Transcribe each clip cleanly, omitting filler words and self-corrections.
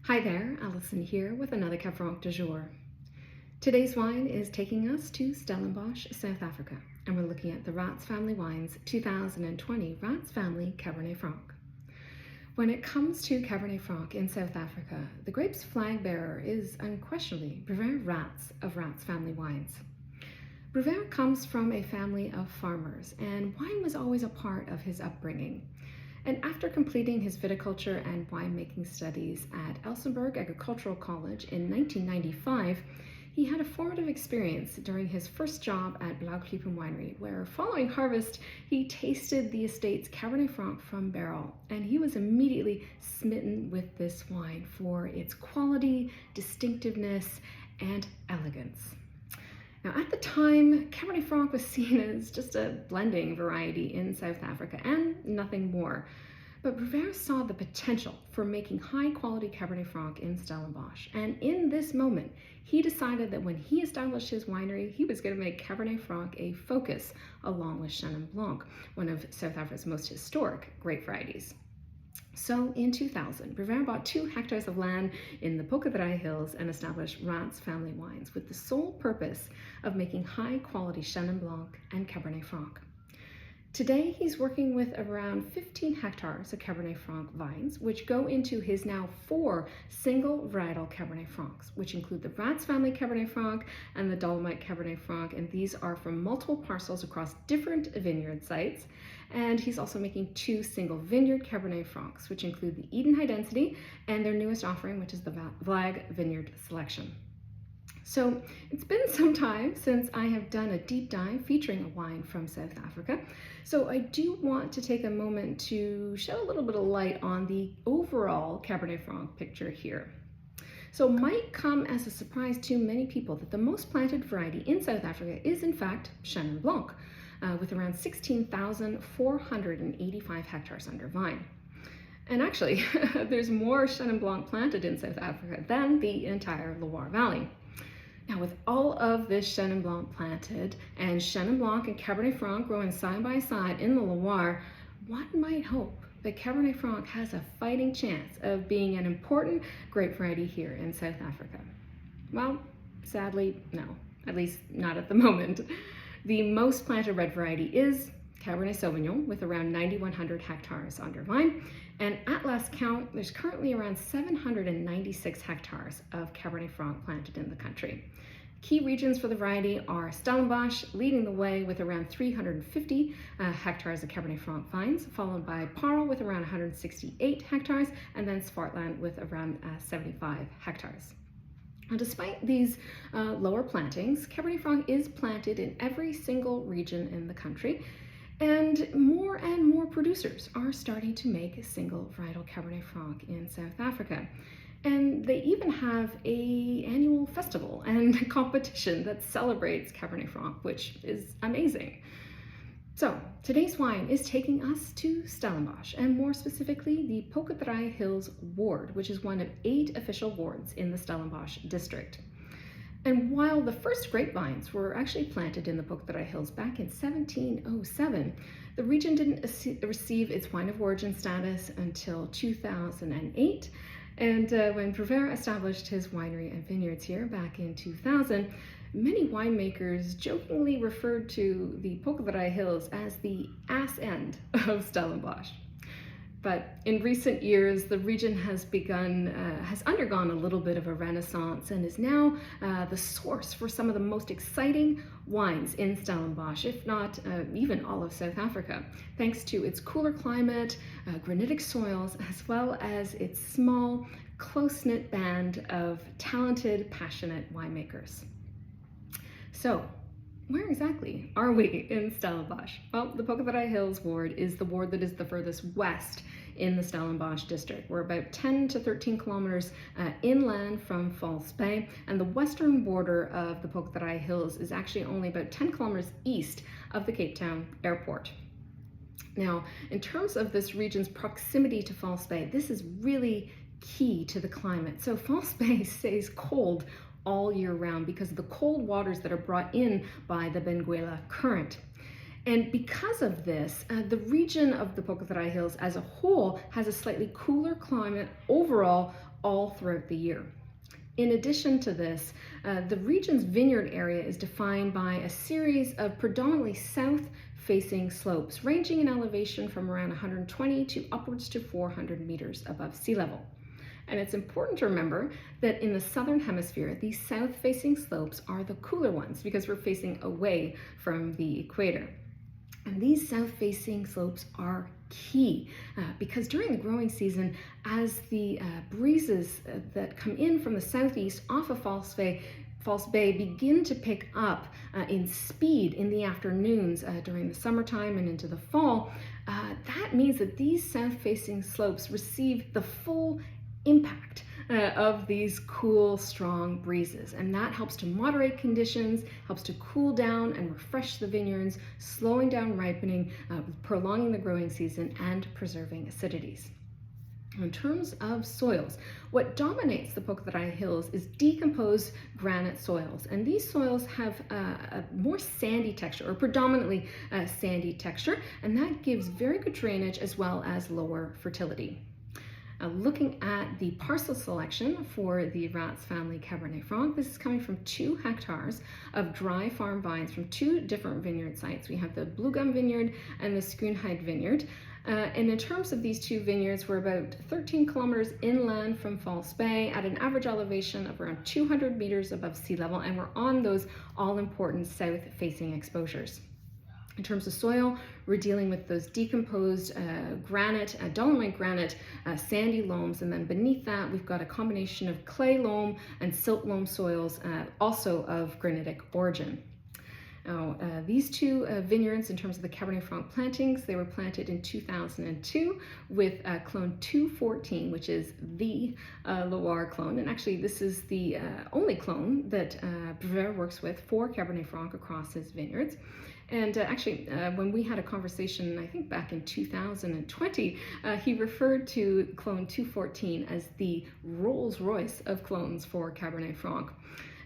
Hi there, Alison here with another Cab Franc du jour. Today's wine is taking us to Stellenbosch, South Africa, and we're looking at the Raats Family Wines 2020 Raats Family Cabernet Franc. When it comes to Cabernet Franc in South Africa, the grape's flag bearer is unquestionably Bruwer Raats of Raats Family Wines. Bruwer comes from a family of farmers, and wine was always a part of his upbringing. And after completing his viticulture and winemaking studies at Elsenburg Agricultural College in 1995, he had a formative experience during his first job at Blaauwklippen Winery, where following harvest, he tasted the estate's Cabernet Franc from barrel, and he was immediately smitten with this wine for its quality, distinctiveness, and elegance. Now, at the time, Cabernet Franc was seen as just a blending variety in South Africa and nothing more. But Bruwer saw the potential for making high-quality Cabernet Franc in Stellenbosch. And in this moment, he decided that when he established his winery, he was going to make Cabernet Franc a focus, along with Chenin Blanc, one of South Africa's most historic grape varieties. So in 2000, Bruwer bought 2 hectares of land in the Polkadraai Hills and established Raats Family Wines with the sole purpose of making high-quality Chenin Blanc and Cabernet Franc. Today, he's working with around 15 hectares of Cabernet Franc vines, which go into his now 4 single varietal Cabernet Francs, which include the Raats Family Cabernet Franc and the Dolomite Cabernet Franc, and these are from multiple parcels across different vineyard sites. And he's also making 2 single vineyard Cabernet Francs, which include the Eden High Density and their newest offering, which is the Vlaag Vineyard Selection. So it's been some time since I have done a deep dive featuring a wine from South Africa. So I do want to take a moment to shed a little bit of light on the overall Cabernet Franc picture here. So it might come as a surprise to many people that the most planted variety in South Africa is in fact Chenin Blanc, with around 16,485 hectares under vine. And actually, there's more Chenin Blanc planted in South Africa than the entire Loire Valley. Now, with all of this Chenin Blanc planted and Chenin Blanc and Cabernet Franc growing side by side in the Loire, one might hope that Cabernet Franc has a fighting chance of being an important grape variety here in South Africa. Well, sadly, no, at least not at the moment. The most planted red variety is Cabernet Sauvignon with around 9,100 hectares under vine. And at last count, there's currently around 796 hectares of Cabernet Franc planted in the country. Key regions for the variety are Stellenbosch, leading the way with around 350 hectares of Cabernet Franc vines, followed by Parel with around 168 hectares, and then Swartland with around 75 hectares. Now, despite these lower plantings, Cabernet Franc is planted in every single region in the country, and more producers are starting to make single varietal Cabernet Franc in South Africa. And they even have an annual festival and competition that celebrates Cabernet Franc, which is amazing. So today's wine is taking us to Stellenbosch, and more specifically the Polkadraai Hills ward, which is one of 8 official wards in the Stellenbosch district. And while the first grapevines were actually planted in the Polkadraai Hills back in 1707, the region didn't receive its wine of origin status until 2008. And when Bruwer established his winery and vineyards here back in 2000, many winemakers jokingly referred to the Polkadraai Hills as the ass end of Stellenbosch. But in recent years, the region has undergone a little bit of a renaissance and is now the source for some of the most exciting wines in Stellenbosch, if not even all of South Africa, thanks to its cooler climate, granitic soils, as well as its small, close-knit band of talented, passionate winemakers. So, where exactly are we in Stellenbosch? Well, the Polkadraai Hills ward is the ward that is the furthest west in the Stellenbosch district. We're about 10 to 13 kilometers inland from False Bay, and the western border of the Polkadraai Hills is actually only about 10 kilometers east of the Cape Town airport. Now, in terms of this region's proximity to False Bay, this is really key to the climate. So False Bay stays cold all year round because of the cold waters that are brought in by the Benguela current. And because of this, the region of the Polkadraai Hills as a whole has a slightly cooler climate overall all throughout the year. In addition to this, the region's vineyard area is defined by a series of predominantly south-facing slopes, ranging in elevation from around 120 to upwards to 400 meters above sea level. And it's important to remember that in the southern hemisphere, these south-facing slopes are the cooler ones because we're facing away from the equator. And these south-facing slopes are key because during the growing season, as the breezes that come in from the southeast off of False Bay begin to pick up in speed in the afternoons during the summertime and into the fall, that means that these south-facing slopes receive the full impact of these cool, strong breezes. And that helps to moderate conditions, helps to cool down and refresh the vineyards, slowing down ripening, prolonging the growing season, and preserving acidities. In terms of soils, what dominates the Polkadraai Hills is decomposed granite soils. And these soils have a more sandy texture, or predominantly sandy texture, and that gives very good drainage as well as lower fertility. Looking at the parcel selection for the Raats Family Cabernet Franc, this is coming from 2 hectares of dry farm vines from 2 different vineyard sites. We have the Blaauwklippen Vineyard and the Schoonheid Vineyard. And in terms of these 2 vineyards, we're about 13 kilometers inland from False Bay at an average elevation of around 200 meters above sea level, and we're on those all-important south-facing exposures. In terms of soil, we're dealing with those decomposed granite, dolomite granite, sandy loams, and then beneath that we've got a combination of clay loam and silt loam soils, also of granitic origin. Now, these 2 vineyards, in terms of the Cabernet Franc plantings, they were planted in 2002 with clone 214, which is the Loire clone. And actually, this is the only clone that Bruwer works with for Cabernet Franc across his vineyards. And actually, when we had a conversation, I think back in 2020, he referred to clone 214 as the Rolls Royce of clones for Cabernet Franc.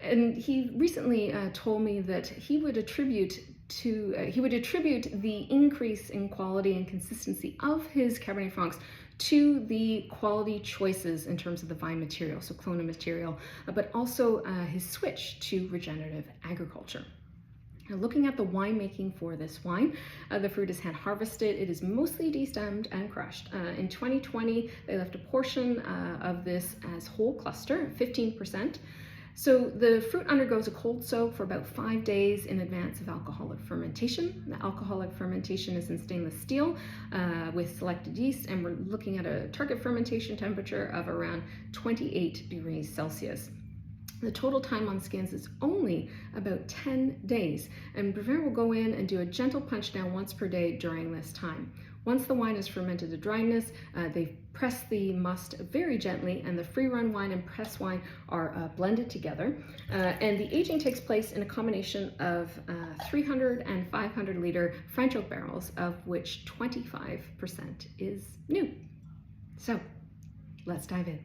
And he recently told me that he would attribute the increase in quality and consistency of his Cabernet Francs to the quality choices in terms of the vine material, so clone material, but also his switch to regenerative agriculture. Now, looking at the winemaking for this wine, the fruit is hand harvested. It is mostly destemmed and crushed. In 2020, they left a portion of this as whole cluster, 15%. So the fruit undergoes a cold soak for about 5 days in advance of alcoholic fermentation. The alcoholic fermentation is in stainless steel with selected yeast, and we're looking at a target fermentation temperature of around 28 degrees Celsius. The total time on skins is only about 10 days, and Bruwer will go in and do a gentle punch down once per day during this time. Once the wine is fermented to dryness, they press the must very gently, and the free-run wine and press wine are blended together. And the aging takes place in a combination of 300 and 500 liter French oak barrels, of which 25% is new. So let's dive in.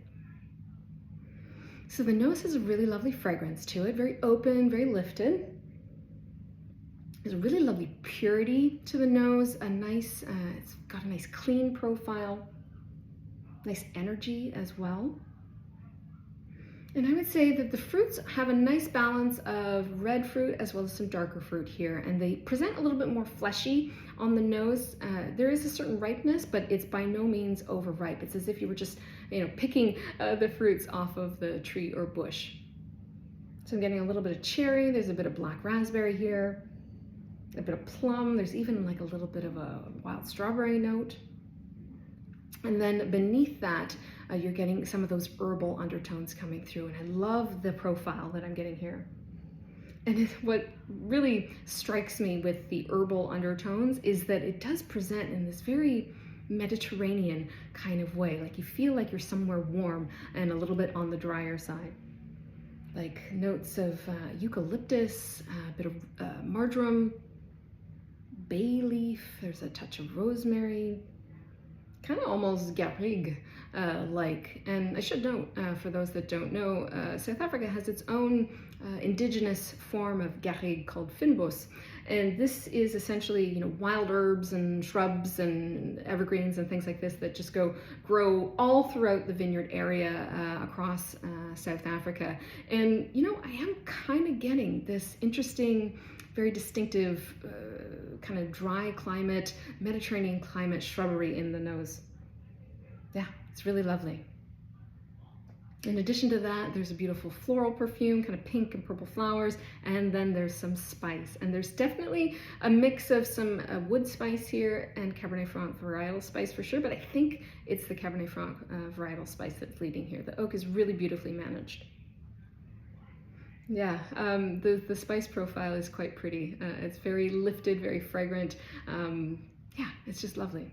So the nose has a really lovely fragrance to it, very open, very lifted. There's a really lovely purity to the nose, it's got a nice clean profile, nice energy as well. And I would say that the fruits have a nice balance of red fruit as well as some darker fruit here, and they present a little bit more fleshy on the nose. There is a certain ripeness, but it's by no means overripe. It's as if you were just, picking the fruits off of the tree or bush. So I'm getting a little bit of cherry. There's a bit of black raspberry here, a bit of plum. There's even like a little bit of a wild strawberry note. And then beneath that, you're getting some of those herbal undertones coming through, and I love the profile that I'm getting here. And what really strikes me with the herbal undertones is that it does present in this very Mediterranean kind of way, like you feel like you're somewhere warm and a little bit on the drier side. Like notes of eucalyptus, a bit of marjoram, bay leaf, there's a touch of rosemary, kind of almost garrigue like. And I should note, for those that don't know, South Africa has its own indigenous form of garrigue called fynbos. And this is essentially, you know, wild herbs and shrubs and evergreens and things like this that just grow all throughout the vineyard area across South Africa. And, you know, I am kind of getting this interesting, very distinctive kind of dry climate, Mediterranean climate shrubbery in the nose. Yeah, it's really lovely. In addition to that, there's a beautiful floral perfume, kind of pink and purple flowers, and then there's some spice. And there's definitely a mix of some wood spice here and Cabernet Franc varietal spice for sure, but I think it's the Cabernet Franc varietal spice that's leading here. The oak is really beautifully managed. Yeah, the spice profile is quite pretty. It's very lifted, very fragrant. Yeah, it's just lovely.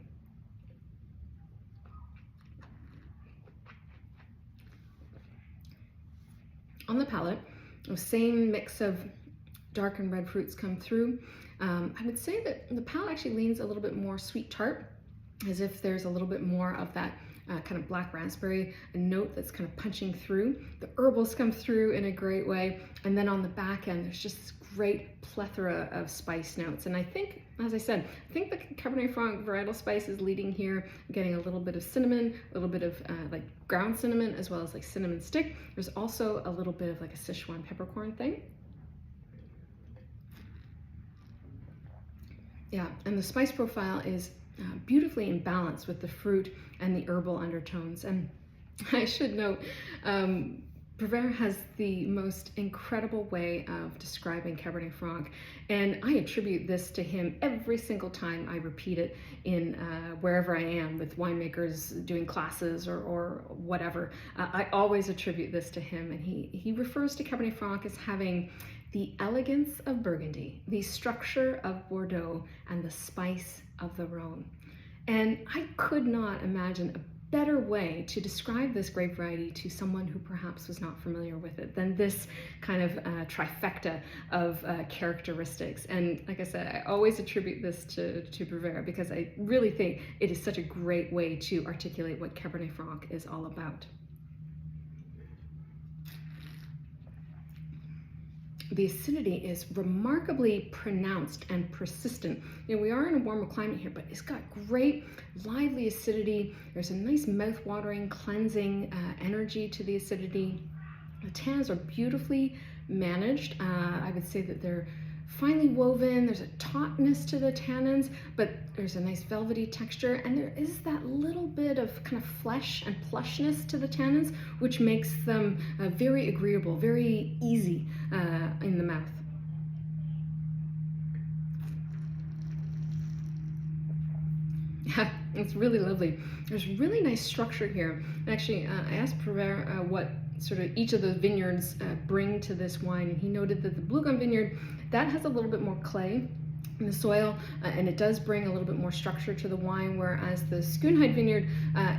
On the palate, the same mix of dark and red fruits come through. I would say that the palate actually leans a little bit more sweet tart, as if there's a little bit more of that kind of black raspberry, a note that's kind of punching through. The herbals come through in a great way. And then on the back end, there's just this great plethora of spice notes. And I think, as I said, I think the Cabernet Franc varietal spice is leading here. I'm getting a little bit of cinnamon, a little bit of like ground cinnamon, as well as like cinnamon stick. There's also a little bit of like a Sichuan peppercorn thing. Yeah, and the spice profile is beautifully in balance with the fruit and the herbal undertones. And I should note, Bruwer has the most incredible way of describing Cabernet Franc, and I attribute this to him every single time I repeat it in wherever I am with winemakers doing classes or whatever. I always attribute this to him, and he refers to Cabernet Franc as having the elegance of Burgundy, the structure of Bordeaux, and the spice of the Rhone. And I could not imagine a better way to describe this grape variety to someone who perhaps was not familiar with it than this kind of trifecta of characteristics. And like I said, I always attribute this to Bruwer because I really think it is such a great way to articulate what Cabernet Franc is all about. The acidity is remarkably pronounced and persistent. You know, we are in a warmer climate here, but it's got great lively acidity. There's a nice mouth-watering, cleansing energy to the acidity. The tannins are beautifully managed. I would say that they're finely woven. There's a tautness to the tannins, but there's a nice velvety texture, and there is that little bit of kind of flesh and plushness to the tannins, which makes them very agreeable, very easy in the mouth. Yeah, it's really lovely. There's really nice structure here. Actually, I asked Bruwer what sort of each of the vineyards bring to this wine, and he noted that the Blaauwklippen vineyard, that has a little bit more clay in the soil, and it does bring a little bit more structure to the wine, whereas the Schoonheid vineyard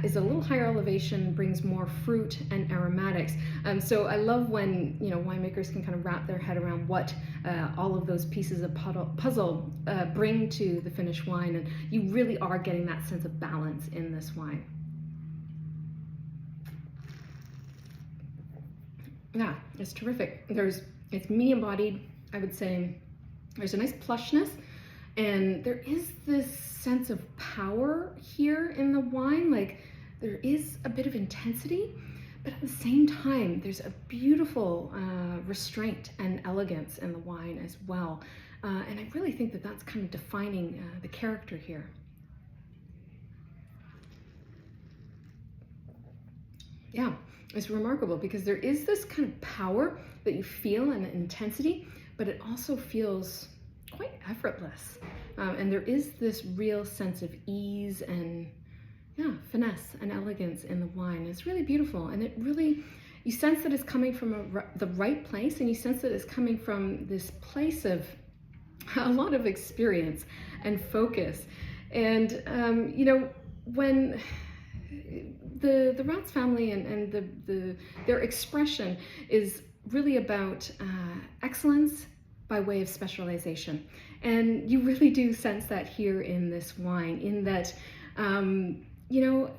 is a little higher elevation, brings more fruit and aromatics. So I love when, you know, winemakers can kind of wrap their head around what all of those pieces of puzzle bring to the finished wine, and you really are getting that sense of balance in this wine. Yeah, it's terrific. It's medium-bodied, I would say. There's a nice plushness, and there is this sense of power here in the wine. Like, there is a bit of intensity, but at the same time, there's a beautiful restraint and elegance in the wine as well. And I really think that that's kind of defining the character here. Yeah, it's remarkable because there is this kind of power that you feel and intensity, but it also feels quite effortless. And there is this real sense of ease and, yeah, finesse and elegance in the wine. It's really beautiful, and it really, you sense that it's coming from the right place, and you sense that it's coming from this place of a lot of experience and focus. And, you know, when the Raats family and their expression is really about excellence by way of specialization. And you really do sense that here in this wine, in that, you know,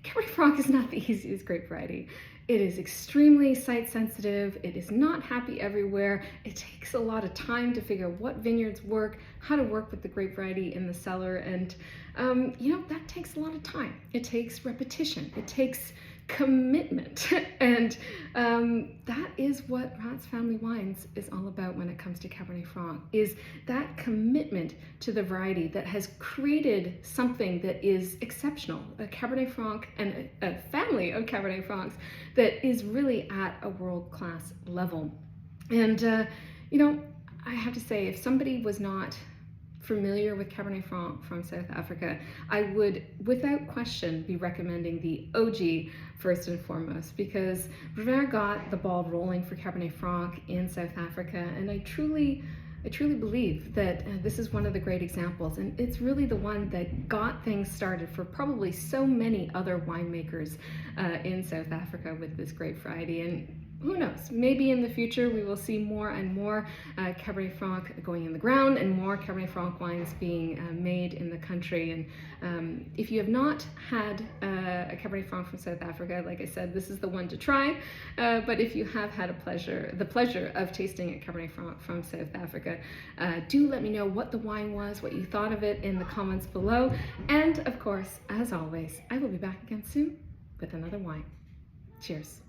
Cabernet Franc is not the easiest grape variety. It is extremely site sensitive. It is not happy everywhere. It takes a lot of time to figure out what vineyards work, how to work with the grape variety in the cellar, and that takes a lot of time. It takes repetition. It takes commitment, and that is what Raats Family Wines is all about when it comes to Cabernet Franc, is that commitment to the variety that has created something that is exceptional, a Cabernet Franc and a family of Cabernet Francs that is really at a world-class level. And I have to say, if somebody was not familiar with Cabernet Franc from South Africa, I would, without question, be recommending the OG first and foremost, because Bruwer got the ball rolling for Cabernet Franc in South Africa, and I truly believe that this is one of the great examples, and it's really the one that got things started for probably so many other winemakers in South Africa with this grape variety. And who knows, maybe in the future we will see more and more Cabernet Franc going in the ground and more Cabernet Franc wines being made in the country. And if you have not had a Cabernet Franc from South Africa, like I said, this is the one to try. But if you have had the pleasure of tasting a Cabernet Franc from South Africa, do let me know what the wine was, what you thought of it in the comments below. And of course, as always, I will be back again soon with another wine. Cheers.